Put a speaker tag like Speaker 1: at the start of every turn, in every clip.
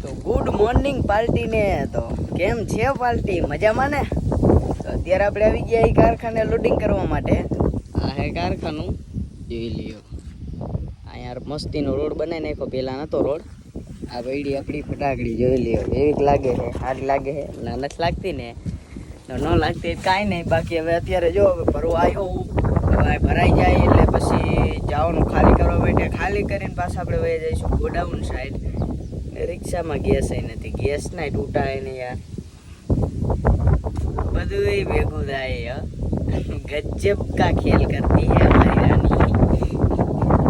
Speaker 1: તો good morning party ને તો કેમ છે પાર્ટી મજામાં ને? તો અત્યારે આપણે આવી ગયા એ કારખાને લોડિંગ કરવા માટે. આ હે કારખાનું, જોઈ લ્યો. અહીંયા મસ્તીનો રોડ બનાવી નાખ્યો, પહેલાં નહોતો રોડ. આ પડી આપણી ફટાકડી જોઈ લ્યો, એવી લાગે છે, સારી લાગે છે. ના નથી લાગતી ને, ન લાગતી કાંઈ નહીં. બાકી હવે અત્યારે જો ભરવા આવ્યો, હવે ભરાઈ જાય એટલે પછી જવાનું ખાલી કરવા માટે. ખાલી કરીને પાછા આપણે વહી જઈશું ગોડાઉન સાઈડ. રિક્ષામાં ગેસ નથી, ગેસ ના તૂટાય ને યાર, બધું ભેગું થાય. ગજબ કા ખેલ કરતી હે હમારી રાની.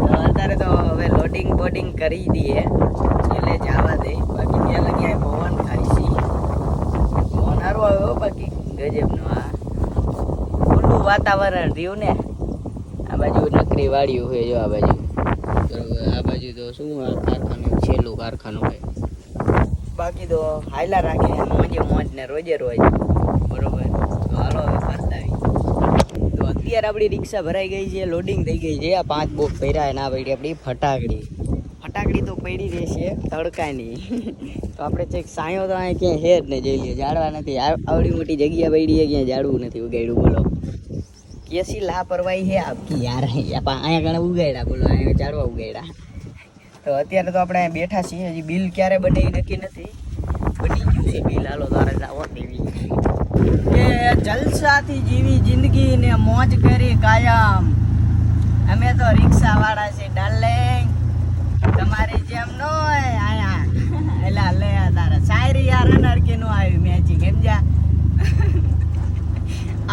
Speaker 1: તો અત્યારે તો હવે લોડિંગ બોડિંગ કરી દઈએ એટલે જવા દે. બાકી ત્યાં લગી પવન ખાઈશી, પવન સારું આવ્યો. બાકી ગજબનો આ ખુલ્લું વાતાવરણ રહ્યું ને. આ બાજુ નકરી વાળ્યું હોય, જો આ બાજુ બરોબર. આ બાજુ તો શું કારખાનું, છેલ્લું કારખાનું હોય. બાકી તો હાયલા રાખે મોજે મોજ ને રોજે રોજ બરોબર. તો હાલો હવે ફરતાવી. તો અત્યારે આપણી રિક્ષા ભરાઈ ગઈ છે, લોડિંગ થઈ ગઈ છે. આ 5 બોક્સ ભર્યા ના પડી આપણી ફટાકડી તો પડી રહેશે તડકાની. તો આપણે ચેક સાયો તો અહીં ક્યાંય હે જ ને, જોઈ લઈએ. ઝાડવા નથી, આવડી મોટી જગ્યા પડી છે, ક્યાંય ઝાડવું નથી ઉગાડ્યું. બોલો કેસી લાપરવાહી હે આપકી યાર. અહીંયા ઘણા ઉગાડ્યા, બોલો અહીંયા ઝાડવા ઉગાડ્યા. તો અત્યારે તો આપણે બેઠા છીએ, હજી બિલ ક્યારે બને એ નક્કી નથી. બની ગયું છે બિલ, હાલો તારે જાવો દેવી. કે જલસાથી જીવી જિંદગી ને મોજ કરી કાયમ. અમે તો રિક્ષા વાળા છે ડાર્લિંગ, તમારી જેમ ન હોય આયા. એલા લે તારે શાયરી યાર અનરકી નો આવ્યું મેચિંગ સમજ્યા.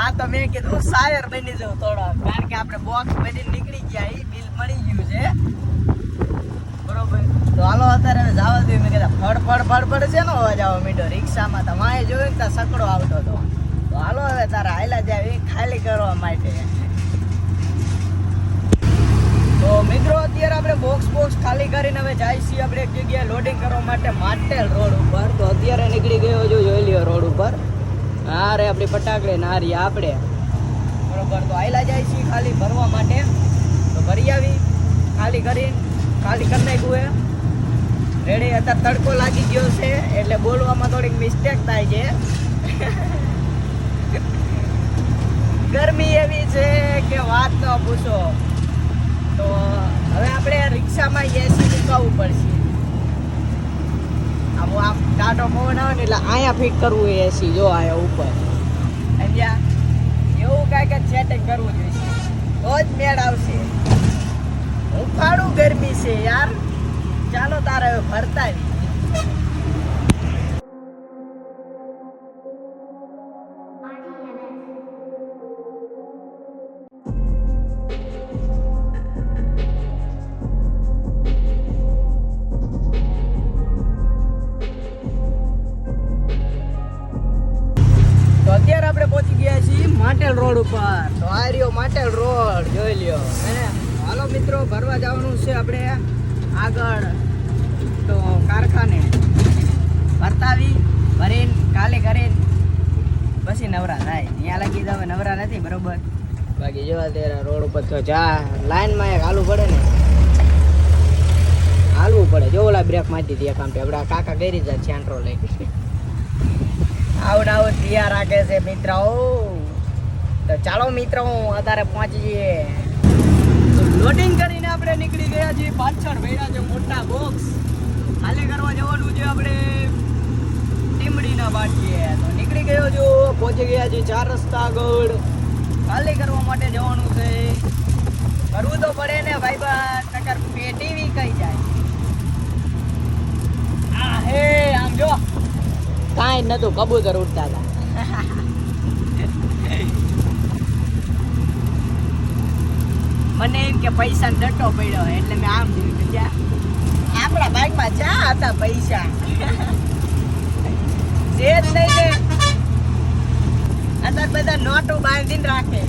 Speaker 1: આ તો મેં કીધું શાયર બની જાઉં થોડો, કારણ કે આપણે બોક્સ બની નીકળી ગયા, એ બિલ મળી ગયું છે બરોબર. તો હાલો અત્યારે જવા દઉં. મેં કીધા ફડ છે ને અવાજ આવવા માંડ્યો રિક્ષામાં. તો માએ જોયું કે સકડો આવતો હતો. તો હાલો હવે તારા હાયલા જાય એ ખાલી કરવા માટે. તો મિત્રો અત્યારે આપણે બોક્સ ખાલી કરીને હવે જાય છીએ આપણે એક જગ્યાએ લોડિંગ કરવા માટે, માટેલ રોડ ઉપર. તો અત્યારે નીકળી ગયો જો, જોઈ લ્યો રોડ ઉપર. હા રે આપણી ફટાકડે નારી આપણે બરોબર. તો હાયલા જાય છીએ ખાલી ભરવા માટે. તો ભરી આવી, ખાલી કરી નાખ્યું એ રેડી. અત્યારે તડકો લાગી ગયો છે એટલે બોલવામાં થોડીક મિસ્ટેક થાય છે. ગરમી એવી છે કે વાત ન પૂછો. તો હવે આપણે રિક્ષામાં એસી મુકાવવું પડશે. આમ ટાટો પવન આવે ને એટલે અહીંયા ફિટ કરવું એ એસી. જો આયા ઉપર સમજ્યા, એવું કાંઈક સેટિંગ કરવું જોઈએ તો જ મેળ આવશે. ઉફાળું ગરમી છે યાર. ચાલો તારે હવે ફરતાવી. તો અત્યારે આપણે પહોંચી ગયા છીએ માટેલ રોડ ઉપર. તો આ રહ્યો માટેલ રોડ, જોઈ લ્યો. હાલો મિત્રો, ભરવા જવાનું છે આપણે આગળ. તો કારખાને ભરતાવી ભરીને ખાલી કરીને પછી નવરા થાય. ત્યાં લગી તો હવે નવરા નથી બરોબર. બાકી જો અત્યારે રોડ ઉપર તો જા લાઈનમાં એક હાલવું પડે ને, હાલવું પડે. જો ઓલા બ્રેક મારી દીધી એક આમ આપણે કાકા કરી જાય છાંટરો લઈ. આવું તૈયાર રાખે છે મિત્રો. તો ચાલો મિત્રો અત્યારે પહોંચી જઈએ. લોડિંગ કરીને આપણે નીકળી ગયા છીએ. પાછળ ભર્યા છે મોટા બોક્સ, ખાલી કરવા જવાનું છે આપણે ટીમડીના બાટીએ. તો નીકળી ગયો છો, પહોંચી ગયા છીએ 4 રસ્તા આગળ. ખાલી કરવા માટે જવાનું છે. કરવું તો પડે ને ભાઈ બા, નકર પેટી બી કઈ જાય. આ હે આમ જો કાંઈ નતું, કબૂતર ઉડતા હતા. મને એમ કે પૈસા ડટો પડ્યો એટલે મેં આમ જોયું કે આપણા બાઈકમાં ચા હતા પૈસા છે જ નહીં ને. અત્યારે બધા નોટો બાંધીને રાખે.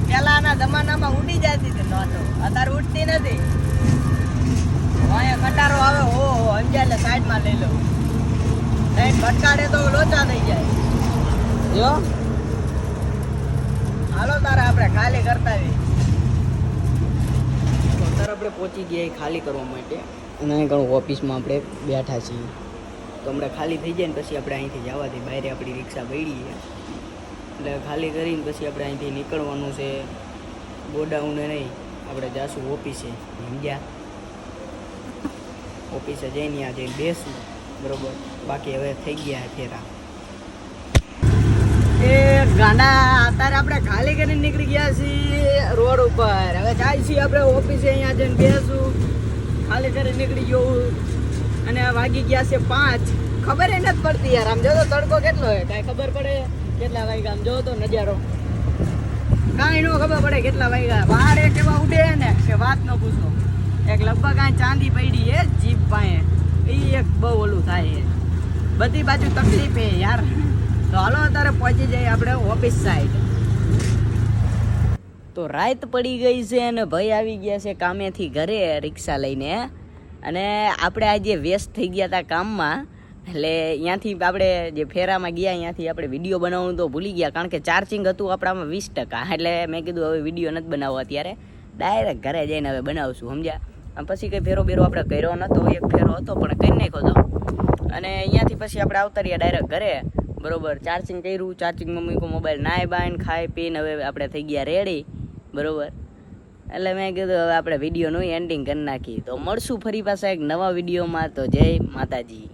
Speaker 1: પહેલાના જમાનામાં ઉડી જતી હતી નોટો, અત્યારે ઉડતી નથી. અહીંયા કટારો આવે હો સમજાય એટલે સાઈડમાં લઈ લઉં. નહીં ભટકાડે તો લોચા થઈ જાય. જો હાલો તારે આપણે ખાલી કરતા આવી. અત્યારે આપણે પહોંચી ગયા ખાલી કરવા માટે. અને ઘણું ઓફિસમાં આપણે બેઠા છીએ. તો હમણાં ખાલી થઈ જાય ને પછી આપણે અહીંથી જવા દઈએ. બહાર આપણી રિક્ષા પડી છે એટલે ખાલી કરીને પછી આપણે અહીંથી નીકળવાનું છે. ગોડાઉને નહીં, આપણે જાશું ઓફિસે. સમજ્યા? ઓફિસે જઈને ત્યાં જઈને બેસું, બરોબર. બાકી હવે થઈ ગયા ફેરા. એ ગાંડા અત્યારે આપણે ખાલી કરીને નીકળી ગયા છીએ રોડ ઉપર. હવે જાય છીએ આપણે ઓફિસે, અહીંયા જઈને બેસું. ખાલી કરીને નીકળી ગયું અને વાગી ગયા છે 5. ખબર એ નથી પડતી યાર. આમ જો તો તડકો કેટલો હોય, કાંઈ ખબર પડે કેટલા વાગ્યા? આમ જો તો નજારો કાંઈ ન ખબર પડે કેટલા વાગ્યા. વાળ એક એવા ઉડે ને કે વાત ન પૂછો. એક લગભગ કાંઈ ચાંદી પડી છે જીપ પાસે, એ એક બહુ ઓલું થાય છે. બધી બાજુ તકલીફ છે યાર. તો હાલો અત્યારે પહોંચી જઈએ આપણે ઓફિસ સાઈડ. તો રાત પડી ગઈ છે અને ભાઈ આવી ગયા છે કામેથી ઘરે રિક્ષા લઈને. અને આપણે આજે વ્યસ્ત થઈ ગયા હતા કામમાં, એટલે ત્યાંથી આપણે જે ફેરામાં ગયા ત્યાંથી આપણે વિડીયો બનાવવાનું તો ભૂલી ગયા, કારણ કે ચાર્જિંગ હતું આપણામાં 20%. એટલે મેં કીધું હવે વિડીયો નથી બનાવવો અત્યારે, ડાયરેક્ટ ઘરે જઈને હવે બનાવશું. સમજ્યા? આમ પછી કંઈ ફેરો બેરો આપણે કર્યો નહોતો. એક ફેરો હતો પણ કરી નાખ્યો હતો. અને અહીંયાથી પછી આપણે આવતા રહ્યા ડાયરેક્ટ ઘરે, બરોબર. ચાર્જિંગ કર્યું, ચાર્જિંગમાં મૂક્યું મોબાઈલ, નાય બાઈને ખાઈ પીને હવે આપણે થઈ ગયા રેડી, બરોબર. એટલે મેં કીધું હવે આપણે વિડીયોનું એન્ડિંગ કરી નાખી. તો મળશું ફરી પાછા એક નવા વિડીયોમાં. તો જય માતાજી.